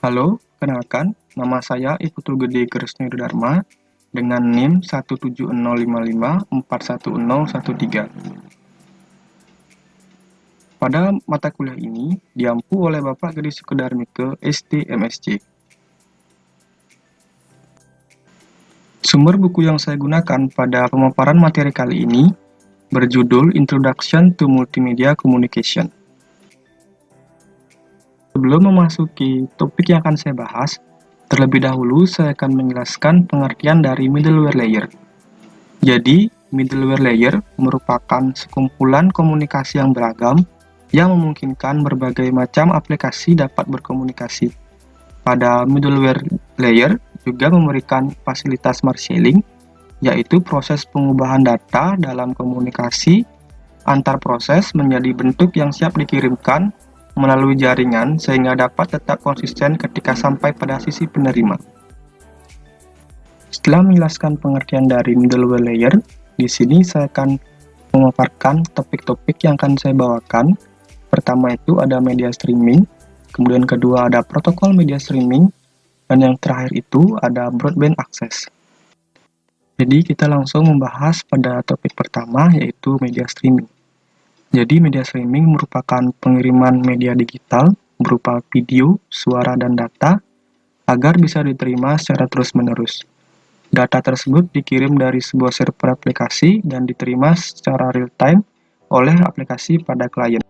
Halo, kenalkan, nama saya Iputu Gede Kresnir Dharma dengan NIM 17055411013. Pada mata kuliah ini diampu oleh Bapak Gede Sukodarmike ST.MSc. Sumber buku yang saya gunakan pada pemaparan materi kali ini berjudul Introduction to Multimedia Communication. Sebelum memasuki topik yang akan saya bahas, terlebih dahulu saya akan menjelaskan pengertian dari middleware layer. Jadi, middleware layer merupakan sekumpulan komunikasi yang beragam yang memungkinkan berbagai macam aplikasi dapat berkomunikasi. Pada middleware layer juga memberikan fasilitas marshalling, yaitu proses pengubahan data dalam komunikasi antar proses menjadi bentuk yang siap dikirimkan melalui jaringan sehingga dapat tetap konsisten ketika sampai pada sisi penerima. Setelah menjelaskan pengertian dari middleware layer, di sini saya akan memaparkan topik-topik yang akan saya bawakan. Pertama itu ada media streaming, kemudian kedua ada protokol media streaming, dan yang terakhir itu ada broadband access. Jadi kita langsung membahas pada topik pertama yaitu media streaming. Jadi media streaming merupakan pengiriman media digital berupa video, suara, dan data agar bisa diterima secara terus-menerus. Data tersebut dikirim dari sebuah server aplikasi dan diterima secara real-time oleh aplikasi pada klien.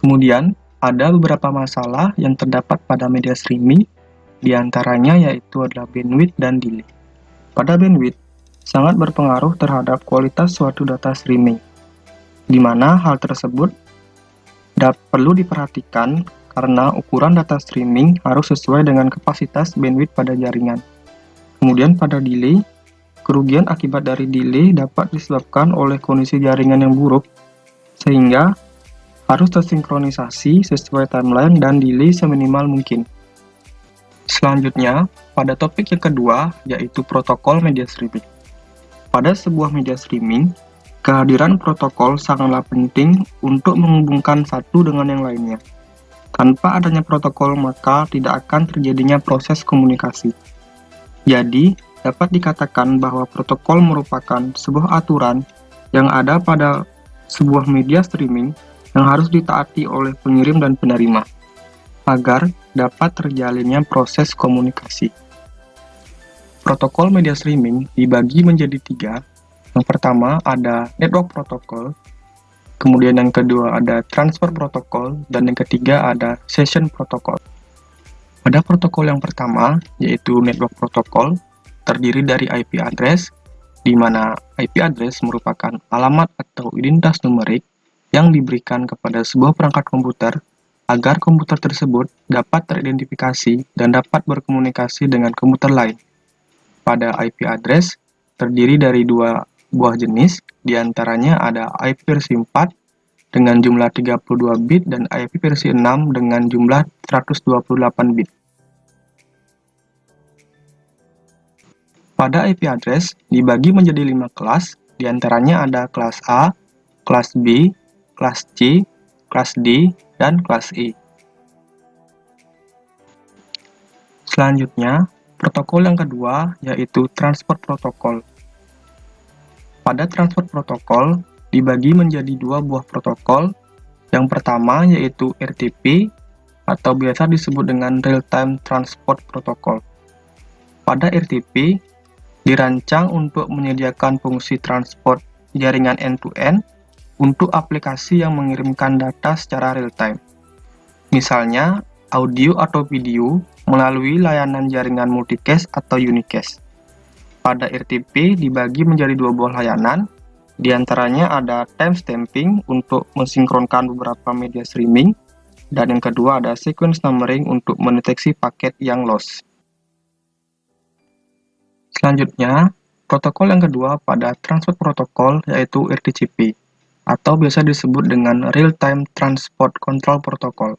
Kemudian, ada beberapa masalah yang terdapat pada media streaming, diantaranya yaitu adalah bandwidth dan delay. Pada bandwidth, sangat berpengaruh terhadap kualitas suatu data streaming, di mana hal tersebut perlu diperhatikan karena ukuran data streaming harus sesuai dengan kapasitas bandwidth pada jaringan. Kemudian pada delay, kerugian akibat dari delay dapat disebabkan oleh kondisi jaringan yang buruk, sehingga harus tersinkronisasi sesuai timeline dan delay seminimal mungkin. Selanjutnya, pada topik yang kedua, yaitu protokol media streaming. Pada sebuah media streaming, kehadiran protokol sangatlah penting untuk menghubungkan satu dengan yang lainnya. Tanpa adanya protokol, maka tidak akan terjadinya proses komunikasi. Jadi, dapat dikatakan bahwa protokol merupakan sebuah aturan yang ada pada sebuah media streaming yang harus ditaati oleh pengirim dan penerima, agar dapat terjalinnya proses komunikasi. Protokol media streaming dibagi menjadi 3. Yang pertama ada network protocol, kemudian yang kedua ada transfer protocol, dan yang ketiga ada session protocol. Pada protokol yang pertama, yaitu network protocol, terdiri dari IP address, di mana IP address merupakan alamat atau identitas numerik yang diberikan kepada sebuah perangkat komputer agar komputer tersebut dapat teridentifikasi dan dapat berkomunikasi dengan komputer lain. Pada IP address terdiri dari 2 buah jenis, diantaranya ada IP versi 4 dengan jumlah 32 bit dan IP versi 6 dengan jumlah 128 bit. Pada IP address dibagi menjadi 5 kelas, diantaranya ada kelas A, kelas B, kelas C, kelas D, dan kelas E. Selanjutnya, protokol yang kedua yaitu transport protokol. Pada transport protokol dibagi menjadi 2 buah protokol. Yang pertama yaitu RTP atau biasa disebut dengan Real-Time Transport Protocol. Pada RTP dirancang untuk menyediakan fungsi transport jaringan end-to-end untuk aplikasi yang mengirimkan data secara real-time. Misalnya, audio atau video melalui layanan jaringan multicast atau unicast. Pada RTP dibagi menjadi 2 buah layanan, diantaranya ada timestamping untuk mensinkronkan beberapa media streaming, dan yang kedua ada sequence numbering untuk mendeteksi paket yang lost. Selanjutnya, protokol yang kedua pada transport protokol yaitu RTCP, atau biasa disebut dengan Real-Time Transport Control Protocol.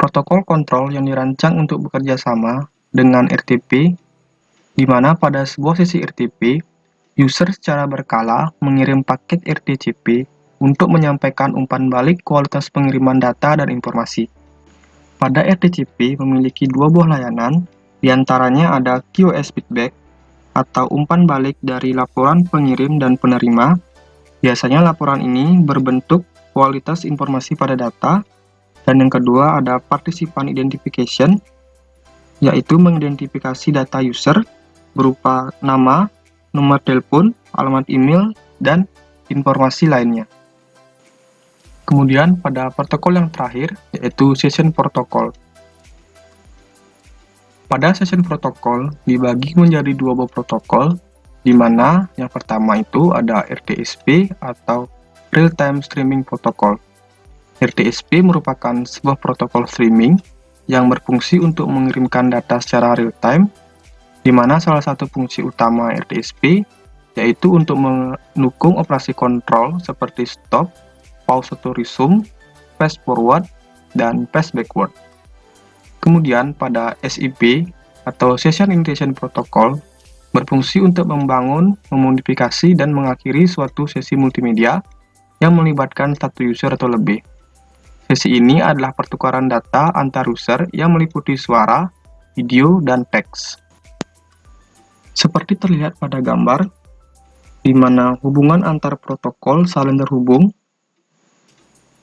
Protokol kontrol yang dirancang untuk bekerja sama dengan RTP, di mana pada sebuah sesi RTP, user secara berkala mengirim paket RTCP untuk menyampaikan umpan balik kualitas pengiriman data dan informasi. Pada RDCP memiliki dua buah layanan, diantaranya ada QoS feedback atau umpan balik dari laporan pengirim dan penerima. Biasanya laporan ini berbentuk kualitas informasi pada data, dan yang kedua ada participant identification, yaitu mengidentifikasi data user berupa nama, nomor telepon, alamat email, dan informasi lainnya. Kemudian pada protokol yang terakhir, yaitu session protokol. Pada session protokol dibagi menjadi dua buah protokol, di mana yang pertama itu ada RTSP atau Real Time Streaming Protocol. RTSP merupakan sebuah protokol streaming yang berfungsi untuk mengirimkan data secara real time, di mana salah satu fungsi utama RTSP yaitu untuk mendukung operasi kontrol seperti stop, pause to resume, fast forward, dan fast backward. Kemudian pada SIP atau Session Initiation Protocol berfungsi untuk membangun, memodifikasi, dan mengakhiri suatu sesi multimedia yang melibatkan satu user atau lebih. Sesi ini adalah pertukaran data antar user yang meliputi suara, video, dan teks. Seperti terlihat pada gambar, di mana hubungan antar protokol saling terhubung.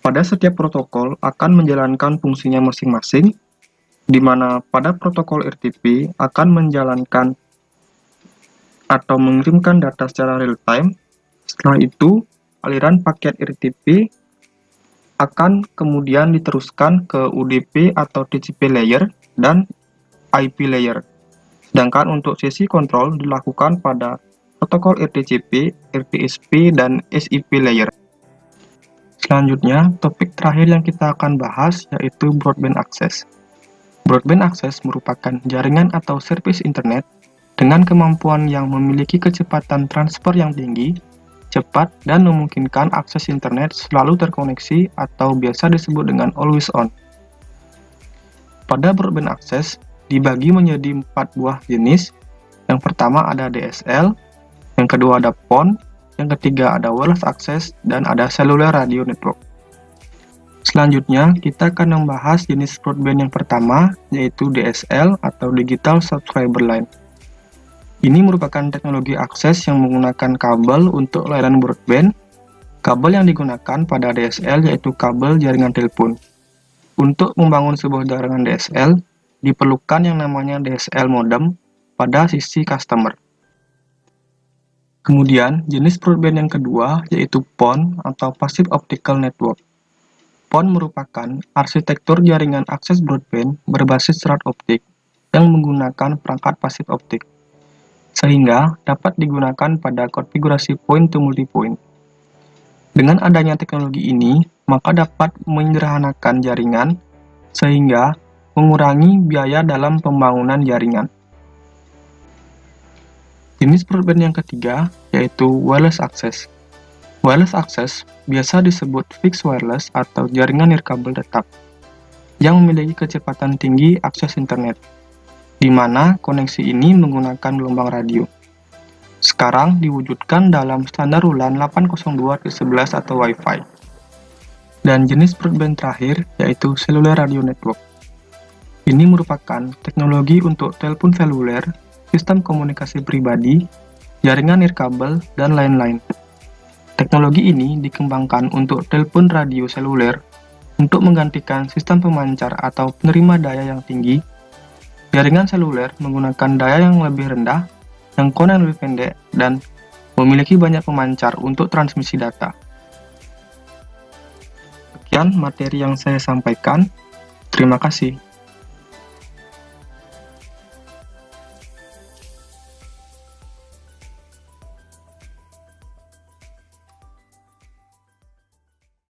Pada setiap protokol akan menjalankan fungsinya masing-masing, di mana pada protokol RTP akan menjalankan atau mengirimkan data secara real time. Setelah itu, aliran paket RTP akan kemudian diteruskan ke UDP atau TCP layer dan IP layer. Sedangkan untuk sesi kontrol dilakukan pada protokol RTCP, RTSP, dan SIP layer. Selanjutnya, topik terakhir yang kita akan bahas yaitu broadband access. Broadband access merupakan jaringan atau servis internet dengan kemampuan yang memiliki kecepatan transfer yang tinggi, cepat, dan memungkinkan akses internet selalu terkoneksi atau biasa disebut dengan always on. Pada broadband access dibagi menjadi 4 buah jenis. Yang pertama ada DSL, yang kedua ada PON, yang ketiga ada wireless access, dan ada cellular radio network. Selanjutnya, kita akan membahas jenis broadband yang pertama, yaitu DSL atau Digital Subscriber Line. Ini merupakan teknologi akses yang menggunakan kabel untuk layanan broadband. Kabel yang digunakan pada DSL yaitu kabel jaringan telepon. Untuk membangun sebuah jaringan DSL, diperlukan yang namanya DSL modem pada sisi customer. Kemudian, jenis broadband yang kedua yaitu PON atau Passive Optical Network. PON merupakan arsitektur jaringan akses broadband berbasis serat optik yang menggunakan perangkat pasif optik, sehingga dapat digunakan pada konfigurasi point-to-multipoint. Dengan adanya teknologi ini, maka dapat menyederhanakan jaringan, sehingga mengurangi biaya dalam pembangunan jaringan. Jenis broadband yang ketiga yaitu wireless access. Wireless access biasa disebut fixed wireless atau jaringan nirkabel tetap yang memiliki kecepatan tinggi akses internet, di mana koneksi ini menggunakan gelombang radio. Sekarang diwujudkan dalam standar ULAN 802.11 atau Wi-Fi. Dan jenis broadband terakhir yaitu cellular radio network. Ini merupakan teknologi untuk telepon seluler, sistem komunikasi pribadi, jaringan nirkabel, dan lain-lain. Teknologi ini dikembangkan untuk telepon radio seluler untuk menggantikan sistem pemancar atau penerima daya yang tinggi. Jaringan seluler menggunakan daya yang lebih rendah, jangkauan yang lebih pendek, dan memiliki banyak pemancar untuk transmisi data. Sekian materi yang saya sampaikan. Terima kasih.